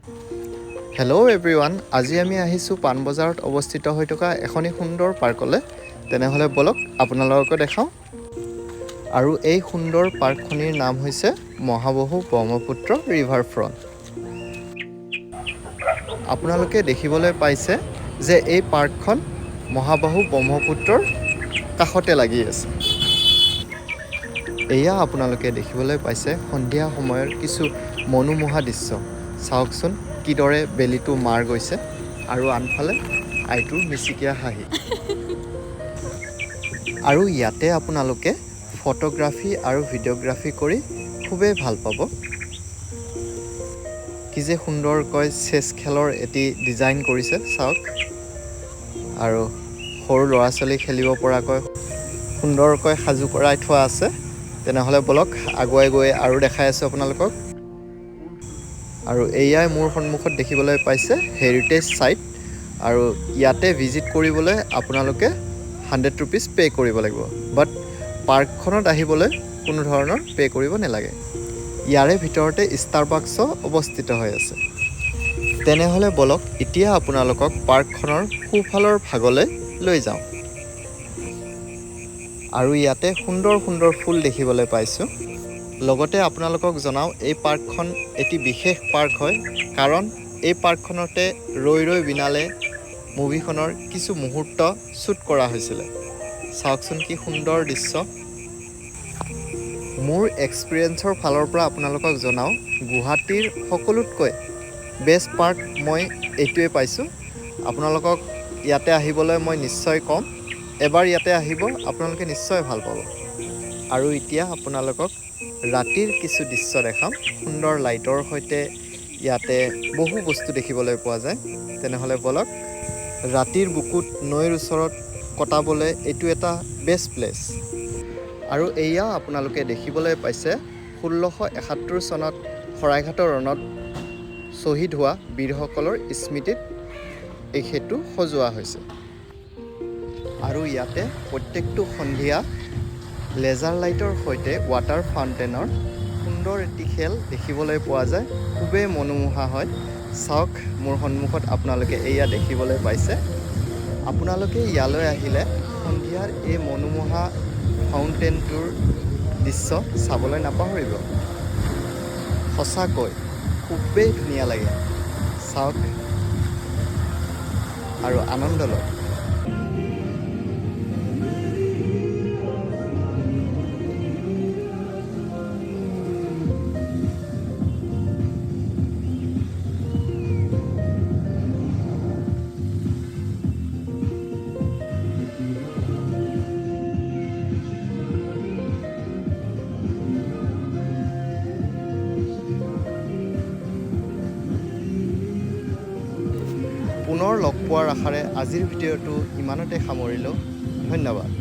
Hello' everyone, আজি আমি আহিছোঁ পাণবজাৰত অৱস্থিত হৈ থকা এখনি সুন্দৰ পাৰ্কলৈ। তেনেহ'লে বলক আপোনালোককে দেখাওঁ। আৰু এই সুন্দৰ পাৰ্কখনিৰ নাম হৈছে মহাবাহু ব্ৰহ্মপুত্ৰ ৰিভাৰ ফ্ৰণ্ট। আপোনালোকে দেখিবলৈ পাইছে যে এই পাৰ্কখন মহাবাহু ব্ৰহ্মপুত্ৰৰ কাষতে লাগি আছে। এয়া আপোনালোকে দেখিবলৈ পাইছে সন্ধিয়া সময়ৰ কিছু মনোমোহা দৃশ্য। চাওকচোন কিদৰে বেলিটো মাৰ গৈছে আৰু আনফালে আইটোৰ মিচিকীয়া হাঁহি। আৰু ইয়াতে আপোনালোকে ফটোগ্ৰাফী আৰু ভিডিঅ'গ্ৰাফী কৰি খুবেই ভাল পাব। কি যে সুন্দৰকৈ চেছ খেলৰ এটি ডিজাইন কৰিছে চাওক। আৰু সৰু ল'ৰা ছোৱালী খেলিব পৰাকৈ সুন্দৰকৈ সাজু কৰাই থোৱা আছে। তেনেহ'লে বলক আগুৱাই গৈ আৰু দেখাই আছোঁ আপোনালোকক। আৰু এয়াই মোৰ সন্মুখত দেখিবলৈ পাইছে হেৰিটেজ ছাইট। আৰু ইয়াতে ভিজিট কৰিবলৈ আপোনালোকে 100 ৰুপিজ পে' কৰিব লাগিব। বাট পাৰ্কখনত আহিবলৈ কোনো ধৰণৰ পে' কৰিব নালাগে। ইয়াৰে ভিতৰতে ষ্টাৰবাক্সো অৱস্থিত হৈ আছে। তেনেহ'লে বলক এতিয়া আপোনালোকক পাৰ্কখনৰ সোঁফালৰ ভাগলৈ লৈ যাওঁ। আৰু ইয়াতে সুন্দৰ সুন্দৰ ফুল দেখিবলৈ পাইছোঁ। লগতে আপোনালোকক জনাওঁ এই পাৰ্কখন এটি বিশেষ পাৰ্ক হয়, কাৰণ এই পাৰ্কখনতে ৰৈ ৰৈ বিনালে মুভিখনৰ কিছু মুহূৰ্ত শ্বুট কৰা হৈছিলে। চাওকচোন কি সুন্দৰ দৃশ্য। মোৰ এক্সপিৰিয়েঞ্চৰ ফালৰ পৰা আপোনালোকক জনাওঁ, গুৱাহাটীৰ সকলোতকৈ বেষ্ট পাৰ্ক মই এইটোৱে পাইছোঁ। আপোনালোকক ইয়াতে আহিবলৈ মই নিশ্চয় ক'ম। এবাৰ ইয়াতে আহিব, আপোনালোকে নিশ্চয় ভাল পাব। আৰু এতিয়া আপোনালোকক ৰাতিৰ কিছু দৃশ্য দেখাম। সুন্দৰ লাইটৰ সৈতে ইয়াতে বহু বস্তু দেখিবলৈ পোৱা যায়। তেনেহ'লে বলক ৰাতিৰ বুকুত নৈৰ ওচৰত কটাবলৈ এইটো এটা বেষ্ট প্লেচ। আৰু এয়া আপোনালোকে দেখিবলৈ পাইছে 1671 চনত শৰাইঘাটৰ ৰণত শ্বহীদ হোৱা বীৰসকলৰ স্মৃতিত এই সেতু সজোৱা হৈছে। আৰু ইয়াতে প্ৰত্যেকটো সন্ধিয়া লেজাৰ লাইটৰ সৈতে ৱাটাৰ ফাউণ্টেইনৰ সুন্দৰ এটি খেল দেখিবলৈ পোৱা যায়। খুবেই মনোমোহা হয়। চাওক মোৰ সন্মুখত আপোনালোকে এয়া দেখিবলৈ পাইছে। আপোনালোকে ইয়ালৈ আহিলে সন্ধিয়াৰ এই মনোমোহা ফাউণ্টেইনটোৰ দৃশ্য চাবলৈ নাপাহৰিব। সঁচাকৈ খুবেই ধুনীয়া লাগে। চাওক আৰু আনন্দ লওক। পুনৰ লগ পোৱাৰ আশাৰে আজিৰ ভিডিঅ'টো ইমানতে সামৰিলোঁ। ধন্যবাদ।